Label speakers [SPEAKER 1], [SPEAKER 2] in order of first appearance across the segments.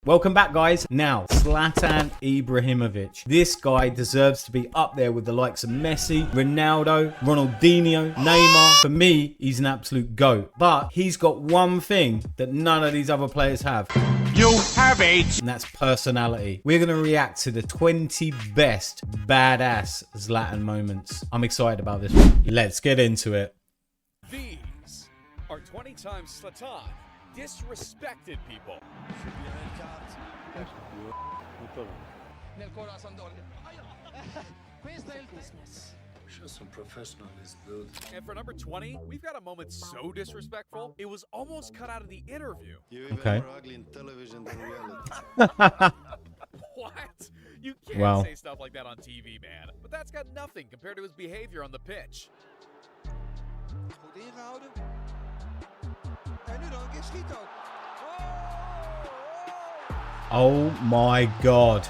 [SPEAKER 1] Welcome back, guys. Now, Zlatan Ibrahimovic. This guy deserves to be up there with the likes of Messi, Ronaldo, Ronaldinho, Neymar. For me, he's an absolute GOAT. But he's got one thing that none of these other players have.
[SPEAKER 2] You have it!
[SPEAKER 1] And that's personality. We're going to react to the 20 best badass Zlatan moments. I'm excited about this one. Let's get into it.
[SPEAKER 3] These are 20 times Zlatan disrespected people.
[SPEAKER 4] Show some professionalism, dude.
[SPEAKER 3] And for number 20, we've got a moment so disrespectful, it was almost cut out of the interview.
[SPEAKER 4] You're even
[SPEAKER 1] Okay.
[SPEAKER 4] more ugly in television than reality.
[SPEAKER 3] What? You can't say stuff like that on TV, man. But that's got nothing compared to his behavior on the pitch.
[SPEAKER 5] Goed ingehouden. En nu dan een keer schiet ook.
[SPEAKER 1] Oh my God.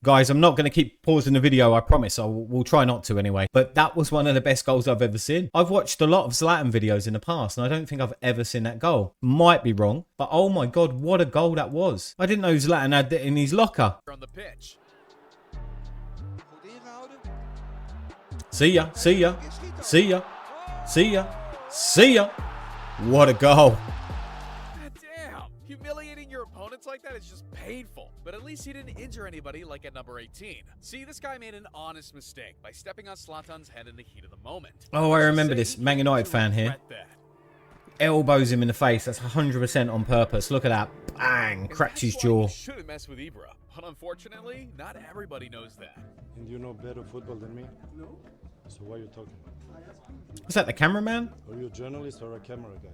[SPEAKER 1] Guys, I'm not going to keep pausing the video, I promise. We'll try not to anyway. But that was one of the best goals I've ever seen. I've watched a lot of Zlatan videos in the past, and I don't think I've ever seen that goal. Might be wrong, but oh my God, what a goal that was. I didn't know Zlatan had that in his locker.
[SPEAKER 3] On the pitch.
[SPEAKER 5] Goed ingehouden.
[SPEAKER 1] See ya, see ya, see ya, see ya, see ya. What a goal.
[SPEAKER 3] God damn. Humiliating your opponents like that is just painful. But at least he didn't injure anybody like at number 18. See, this guy made an honest mistake by stepping on Zlatan's head in the heat of the moment.
[SPEAKER 1] Oh, I remember this. Man United fan here. Elbows him in the face. That's 100% on purpose. Look at that. Bang. Cracks his jaw.
[SPEAKER 3] You shouldn't mess with Ibra. But unfortunately, not everybody knows that.
[SPEAKER 6] And you know better football than me? No. So why are you talking?
[SPEAKER 1] Was that the cameraman?
[SPEAKER 6] Are you a journalist or a camera guy?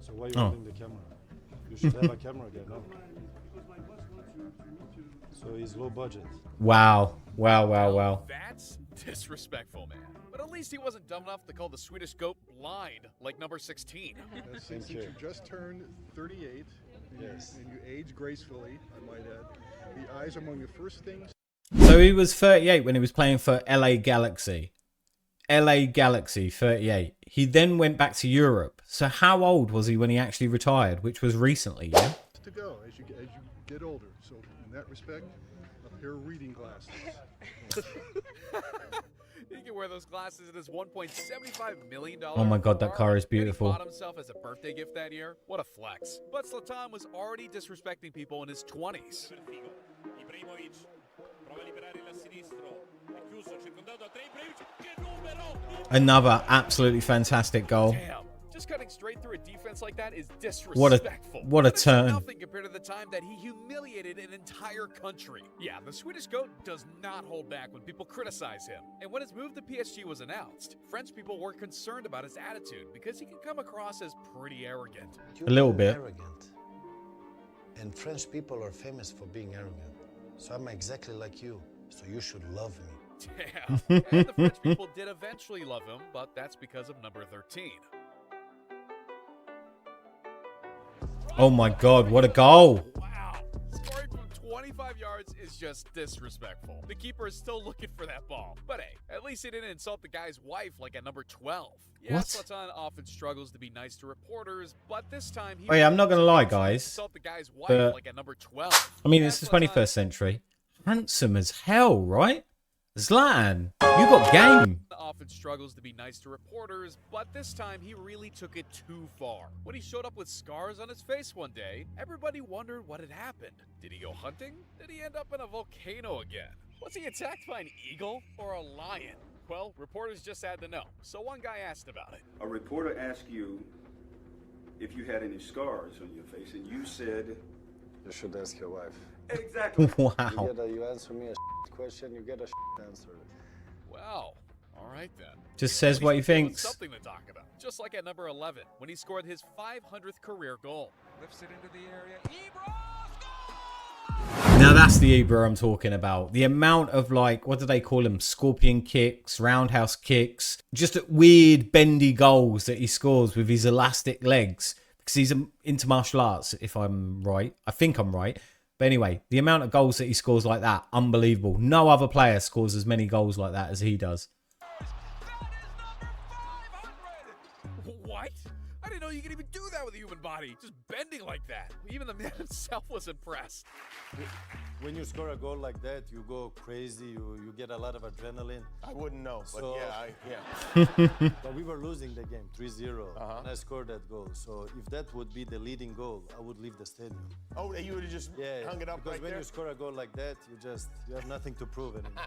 [SPEAKER 6] So why are you holding the camera? You should have a camera guy, no? So he's low budget.
[SPEAKER 1] Wow. Wow, wow, wow.
[SPEAKER 3] That's disrespectful, man. But at least he wasn't dumb enough to call the Swedish goat blind like number 16.
[SPEAKER 7] Since you just turned 38,
[SPEAKER 6] Yes.
[SPEAKER 7] and you age gracefully, I might add, the eyes are among the first things.
[SPEAKER 1] So he was 38 when he was playing for LA Galaxy. LA Galaxy, 38. He then went back to Europe. So how old was he when he actually retired, which was recently, yeah?
[SPEAKER 7] To go as you get older. So in that respect, a pair of reading glasses.
[SPEAKER 3] He can wear those glasses in his $1.75 million.
[SPEAKER 1] Oh my God, that car is beautiful.
[SPEAKER 3] And he bought himself as a birthday gift that year. What a flex. But Zlatan was already disrespecting people in his 20s.
[SPEAKER 1] Another absolutely fantastic goal.
[SPEAKER 3] Damn. Just cutting straight through a defense like that is disrespectful.
[SPEAKER 1] What a
[SPEAKER 3] But it's
[SPEAKER 1] turn.
[SPEAKER 3] nothing compared to the time that he humiliated an entire country. Yeah, the Swedish goat does not hold back when people criticize him. And when his move to PSG was announced, French people were concerned about his attitude because he can come across as pretty arrogant.
[SPEAKER 1] A little bit.
[SPEAKER 4] Arrogant. And French people are famous for being arrogant. So I'm exactly like you. So you should love me.
[SPEAKER 3] Damn. And the French people did eventually love him, but that's because of number 13.
[SPEAKER 1] Oh my God, what a goal.
[SPEAKER 3] Wow. Scoring from 25 yards is just disrespectful. The keeper is still looking for that ball. But hey, at least he didn't insult the guy's wife like at number 12. Yeah,
[SPEAKER 1] What?
[SPEAKER 3] Zlatan often struggles to be nice to reporters, but this time he...
[SPEAKER 1] Oh yeah, I'm not going to lie, guys.
[SPEAKER 3] Insult the guy's wife
[SPEAKER 1] But,
[SPEAKER 3] like at number 12.
[SPEAKER 1] I mean,
[SPEAKER 3] Yeah,
[SPEAKER 1] it's the
[SPEAKER 3] Zlatan-
[SPEAKER 1] 21st century. Handsome as hell, right? Zlatan, you got game.
[SPEAKER 3] Often struggles to be nice to reporters, but this time he really took it too far. When he showed up with scars on his face one day, everybody wondered what had happened. Did he go hunting? Did he end up in a volcano again? Was he attacked by an eagle or a lion? Well, reporters just had to know, so one guy asked about it.
[SPEAKER 8] A reporter asked you if you had any scars on your face, and you said...
[SPEAKER 6] You should ask your wife.
[SPEAKER 8] Exactly.
[SPEAKER 1] Wow.
[SPEAKER 6] You answer me a question, you get a answer.
[SPEAKER 3] Well, all right then.
[SPEAKER 1] Just says what he
[SPEAKER 3] At least
[SPEAKER 1] thinks.
[SPEAKER 3] Something to talk about. Just like at number 11, when he scored his 500th career goal.
[SPEAKER 5] Lifts it into the area.
[SPEAKER 1] Now that's the Ibra I'm talking about. The amount of, like, what do they call them? Scorpion kicks, roundhouse kicks. Just weird bendy goals that he scores with his elastic legs. Because he's into martial arts, if I'm right. I think I'm right. But anyway, the amount of goals that he scores like that, unbelievable. No other player scores as many goals like that as he does.
[SPEAKER 3] What? I didn't know you could even do that with a human body, just bending like that. Even the man himself was impressed.
[SPEAKER 6] When you score a goal like that, you go crazy, you get a lot of adrenaline.
[SPEAKER 9] I wouldn't know, but
[SPEAKER 6] So-
[SPEAKER 9] yeah.
[SPEAKER 6] But we were losing the game 3-0, and I scored that goal. So if that would be the leading goal, I would leave the stadium.
[SPEAKER 9] Oh, you would have just hung it up
[SPEAKER 6] because
[SPEAKER 9] right
[SPEAKER 6] when
[SPEAKER 9] there?
[SPEAKER 6] you score a goal like that, you have nothing to prove anymore.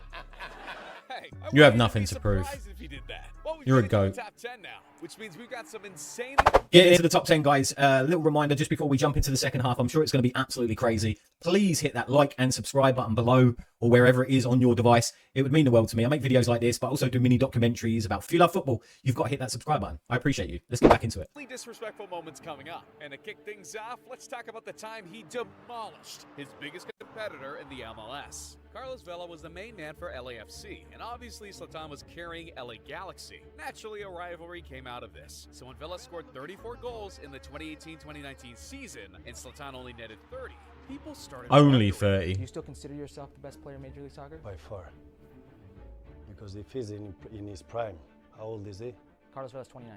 [SPEAKER 3] Hey, I
[SPEAKER 1] You have
[SPEAKER 3] wouldn't
[SPEAKER 1] nothing
[SPEAKER 3] be
[SPEAKER 1] to prove.
[SPEAKER 3] surprised if he did that. Well, we've
[SPEAKER 1] You're a
[SPEAKER 3] made it to the
[SPEAKER 1] goat.
[SPEAKER 3] top 10 now, which means we've got some insane.
[SPEAKER 1] Get into the top 10, guys. Little reminder just before we jump into the second half. I'm sure it's going to be absolutely crazy. Please hit that like and subscribe button below or wherever it is on your device. It would mean the world to me. I make videos like this, but also do mini documentaries about if you love football, you've got to hit that subscribe button. I appreciate you. Let's get back into it.
[SPEAKER 3] Disrespectful moments coming up. And to kick things off, let's talk about the time he demolished his biggest competitor in the MLS. Carlos Vela was the main man for LAFC, and obviously Zlatan was carrying LA Galaxy. Naturally, a rivalry came out of this. So when Vela scored 34 goals in the 2018-2019 season, and Zlatan only netted 30, people started
[SPEAKER 1] Only
[SPEAKER 3] wondering.
[SPEAKER 1] 30.
[SPEAKER 10] Do you still consider yourself the best player in Major League Soccer?
[SPEAKER 6] By far. Because if he's in his prime, how old is he?
[SPEAKER 10] Carlos Vela's 29.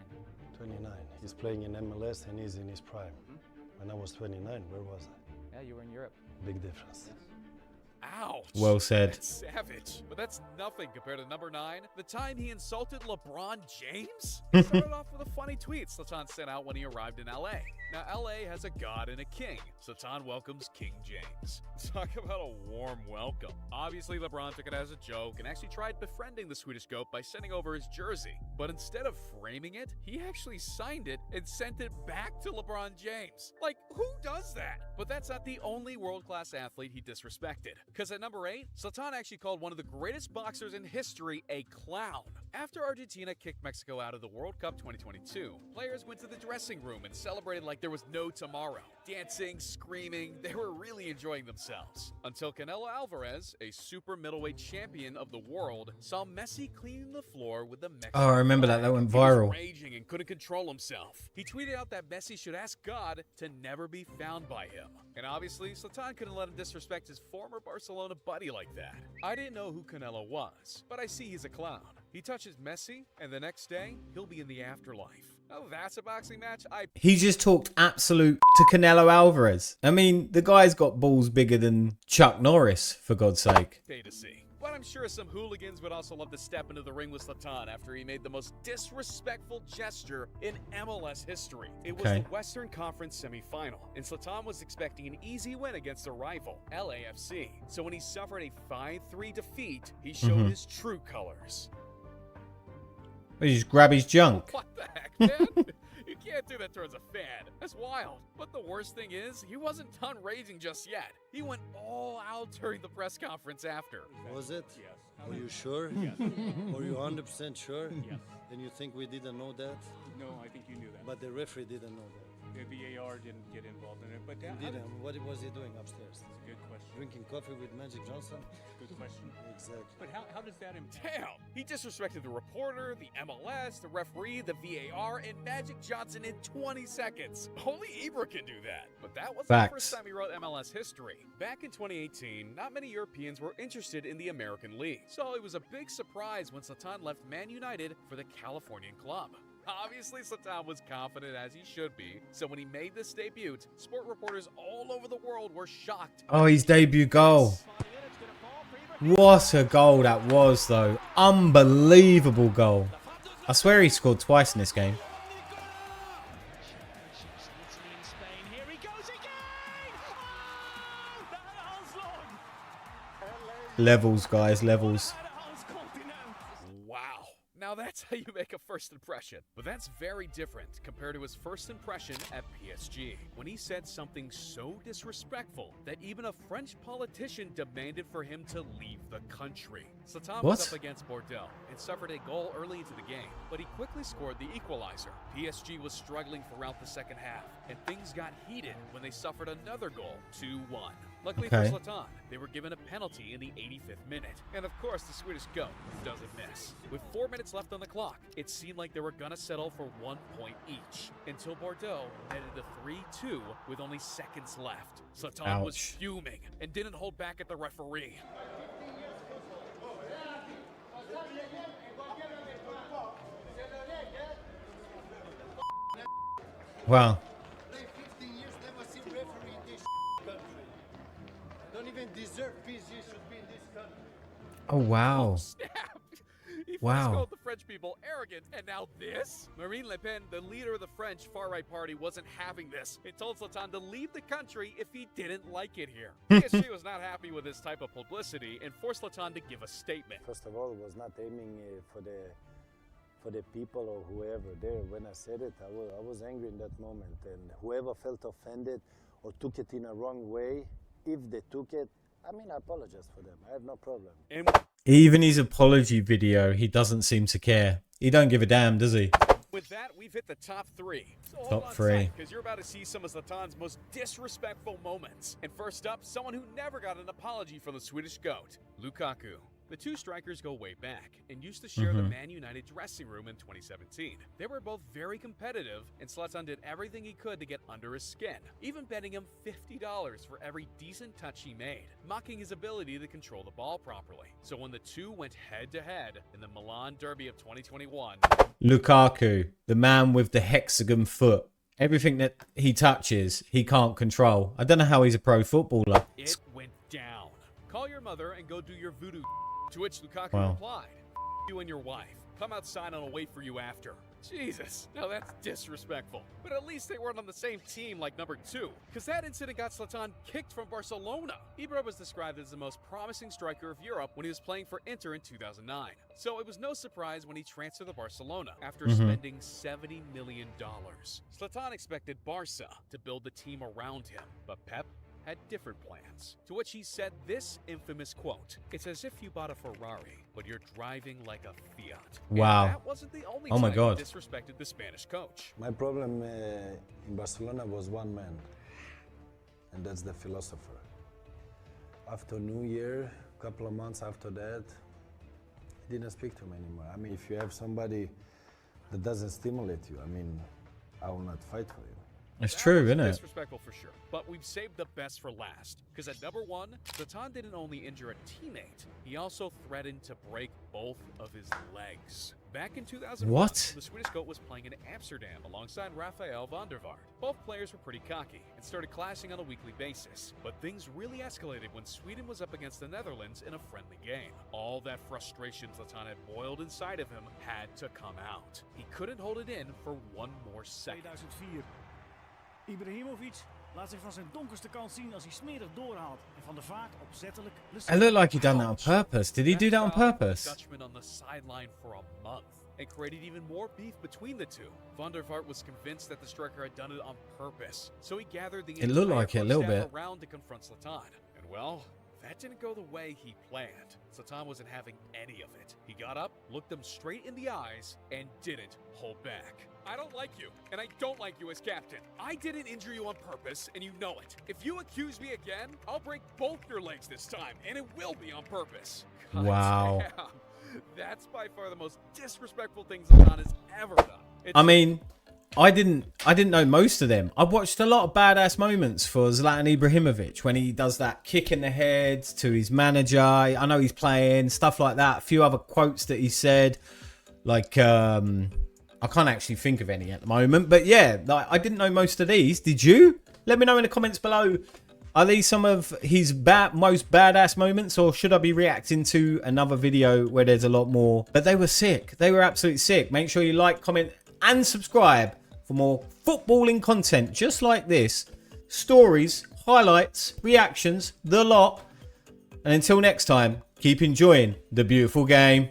[SPEAKER 6] 29. He's playing in MLS and he's in his prime. When I was 29, where was I?
[SPEAKER 10] Yeah, you were in Europe.
[SPEAKER 6] Big difference.
[SPEAKER 3] Ouch.
[SPEAKER 1] Well said.
[SPEAKER 3] That's savage. But that's nothing compared to number 9, the time he insulted LeBron James. He started off with a funny tweet Zlatan sent out when he arrived in LA. Now, LA has a god and a king. Zlatan welcomes King James. Talk about a warm welcome. Obviously, LeBron took it as a joke and actually tried befriending the Swedish goat by sending over his jersey. But instead of framing it, he actually signed it and sent it back to LeBron James. Like, who does that? But that's not the only world-class athlete he disrespected. Because at number 8, Zlatan actually called one of the greatest boxers in history a clown. After Argentina kicked Mexico out of the World Cup 2022, players went to the dressing room and celebrated like there was no tomorrow. Dancing, screaming, they were really enjoying themselves. Until Canelo Alvarez, a super middleweight champion of the world, saw Messi cleaning the floor with the Mexican
[SPEAKER 1] Oh, I remember that.
[SPEAKER 3] flag.
[SPEAKER 1] That went
[SPEAKER 3] He was
[SPEAKER 1] viral.
[SPEAKER 3] raging and couldn't control himself. He tweeted out that Messi should ask God to never be found by him. And obviously, Zlatan couldn't let him disrespect his former Barcelona buddy like that. I didn't know who Canelo was, but I see he's a clown. He touches Messi, and the next day, he'll be in the afterlife. Oh, that's a boxing match?
[SPEAKER 1] He just talked absolute to Canelo Alvarez. I mean, the guy's got balls bigger than Chuck Norris, for God's sake.
[SPEAKER 3] pay to see. But I'm sure some hooligans would also love to step into the ring with Zlatan after he made the most disrespectful gesture in MLS history. It was
[SPEAKER 1] Okay.
[SPEAKER 3] the Western Conference semifinal, and Zlatan was expecting an easy win against a rival, LAFC. So when he suffered a 5-3 defeat, he showed his true colors.
[SPEAKER 1] He just grab his junk.
[SPEAKER 3] What the heck, man? You can't do that towards a fan. That's wild. But the worst thing is, he wasn't done raging just yet. He went all out during the press conference after.
[SPEAKER 6] Was it? Yes. Are you sure? Yes. Are you 100% sure? Yes. And you think we didn't know that?
[SPEAKER 11] No, I think you knew that.
[SPEAKER 6] But the referee didn't know that.
[SPEAKER 11] The VAR didn't get involved in it. But
[SPEAKER 6] He didn't. What was he doing upstairs?
[SPEAKER 11] That's a good question.
[SPEAKER 6] Drinking coffee with Magic Johnson?
[SPEAKER 11] Good question.
[SPEAKER 6] Exactly.
[SPEAKER 11] But how does that impact?
[SPEAKER 3] Damn! He disrespected the reporter, the MLS, the referee, the VAR, and Magic Johnson in 20 seconds. Only Ibra can do that. But that wasn't
[SPEAKER 1] Facts.
[SPEAKER 3] the first time he wrote MLS history. Back in 2018, not many Europeans were interested in the American League. So it was a big surprise when Zlatan left Man United for the Californian club. Obviously, Zlatan was confident as he should be, so when he made this debut, sport reporters all over the world were shocked.
[SPEAKER 1] Oh, his debut goal. What a goal that was, though. Unbelievable goal. I swear he scored twice in this game. Levels, guys, levels.
[SPEAKER 3] Wow. Now that's how you make a first impression. But that's very different compared to his first impression at PSG, when he said something so disrespectful that even a French politician demanded for him to leave the country. Zlatan was
[SPEAKER 1] What?
[SPEAKER 3] up against Bordeaux and suffered a goal early into the game, but he quickly scored the equalizer. PSG was struggling throughout the second half, and things got heated when they suffered another goal, 2-1. Luckily
[SPEAKER 1] Okay.
[SPEAKER 3] for Zlatan, they were given a penalty in the 85th minute. And of course, the Swedish goat doesn't miss. With 4 minutes left on the clock, it seemed like they were gonna settle for 1 point each, until Bordeaux netted a 3-2 with only seconds left. Zlatan was
[SPEAKER 1] Ouch.
[SPEAKER 3] fuming and didn't hold back at the referee.
[SPEAKER 1] Wow.
[SPEAKER 4] Play 15 years, never seen referee in this country. Don't even deserve peace. You should be in this country.
[SPEAKER 1] Oh, wow.
[SPEAKER 3] Snap! He first
[SPEAKER 1] Wow.
[SPEAKER 3] called the French people arrogant, and now this? Marine Le Pen, the leader of the French far-right party, wasn't having this. It told Zlatan to leave the country if he didn't like it here. PSG was not happy with this type of publicity and forced Zlatan to give a statement.
[SPEAKER 4] First of all, was not aiming for the people or whoever there. When I said it, I was angry in that moment, and whoever felt offended or took it in a wrong way, if they took it, I mean, I apologize for them. I have no problem.
[SPEAKER 3] And
[SPEAKER 1] Even his apology video, he doesn't seem to care. He don't give a damn, does he?
[SPEAKER 3] with that, we've hit the top three. So
[SPEAKER 1] Top three.
[SPEAKER 3] because you're about to see some of Zlatan's most disrespectful moments. And first up, someone who never got an apology from the Swedish GOAT, Lukaku. The two strikers go way back and used to share the Man United dressing room in 2017. They were both very competitive, and Zlatan did everything he could to get under his skin, even betting him $50 for every decent touch he made, mocking his ability to control the ball properly. So when the two went head-to-head in the Milan Derby of 2021,
[SPEAKER 1] Lukaku, the man with the hexagon foot. Everything that he touches, he can't control. I don't know how he's a pro footballer.
[SPEAKER 3] it went down. Call your mother and go do your voodoo. To which Lukaku replied, you and your wife. Come outside and I'll wait for you after. Jesus, now that's disrespectful. But at least they weren't on the same team like number two, because that incident got Zlatan kicked from Barcelona. Ibra was described as the most promising striker of Europe when he was playing for Inter in 2009. So it was no surprise when he transferred to Barcelona after spending $70 million. Zlatan expected Barca to build the team around him, but Pep had different plans. To which he said this infamous quote, "It's as if you bought a Ferrari, but you're driving like a Fiat."
[SPEAKER 1] Wow.
[SPEAKER 3] And that wasn't the only
[SPEAKER 1] Oh my
[SPEAKER 3] time
[SPEAKER 1] God.
[SPEAKER 3] he disrespected the Spanish coach.
[SPEAKER 4] My problem in Barcelona was one man, and that's the philosopher. After New Year, a couple of months after that, he didn't speak to him anymore. I mean, if you have somebody that doesn't stimulate you, I mean, I will not fight for you.
[SPEAKER 1] It's true,
[SPEAKER 3] That was
[SPEAKER 1] isn't it?
[SPEAKER 3] disrespectful for sure. But we've saved the best for last. Because at number one, Zlatan didn't only injure a teammate, he also threatened to break both of his legs. Back in 2001,
[SPEAKER 1] What?
[SPEAKER 3] the Swedish GOAT was playing in Amsterdam alongside Rafael van der Vaart. Both players were pretty cocky and started clashing on a weekly basis. But things really escalated when Sweden was up against the Netherlands in a friendly game. All that frustration Zlatan had boiled inside of him had to come out. He couldn't hold it in for one more second.
[SPEAKER 11] 2004. Ibrahimovic laat zich van zijn donkerste kant zien als hij smerig doorhaalt en Van der Vaart opzettelijk.
[SPEAKER 1] It looked like he done that on purpose. Did he do that on purpose?
[SPEAKER 3] Dutchman on the sideline for a month and created even more beef between the two. Van der Vaart was convinced that the striker had done it on purpose, so he gathered the
[SPEAKER 1] It looked
[SPEAKER 3] entire
[SPEAKER 1] like it a
[SPEAKER 3] coach
[SPEAKER 1] little
[SPEAKER 3] staff
[SPEAKER 1] bit.
[SPEAKER 3] around to confront Zlatan. And well, that didn't go the way he planned. Zlatan wasn't having any of it. He got up, looked them straight in the eyes, and didn't hold back. I don't like you, and I don't like you as captain. I didn't injure you on purpose, and you know it. If you accuse me again, I'll break both your legs this time, and it will be on purpose. God
[SPEAKER 1] Wow.
[SPEAKER 3] damn. That's by far the most disrespectful thing Zlatan has ever done.
[SPEAKER 1] I mean, I didn't know most of them. I've watched a lot of badass moments for Zlatan Ibrahimovic when he does that kick in the head to his manager. I know he's playing, stuff like that. A few other quotes that he said, like, I can't actually think of any at the moment. But yeah, like, I didn't know most of these. Did you? Let me know in the comments below. Are these some of his most badass moments, or should I be reacting to another video where there's a lot more? But they were sick. They were absolutely sick. Make sure you like, comment, and subscribe for more footballing content just like this. Stories, highlights, reactions, the lot. And until next time, keep enjoying the beautiful game.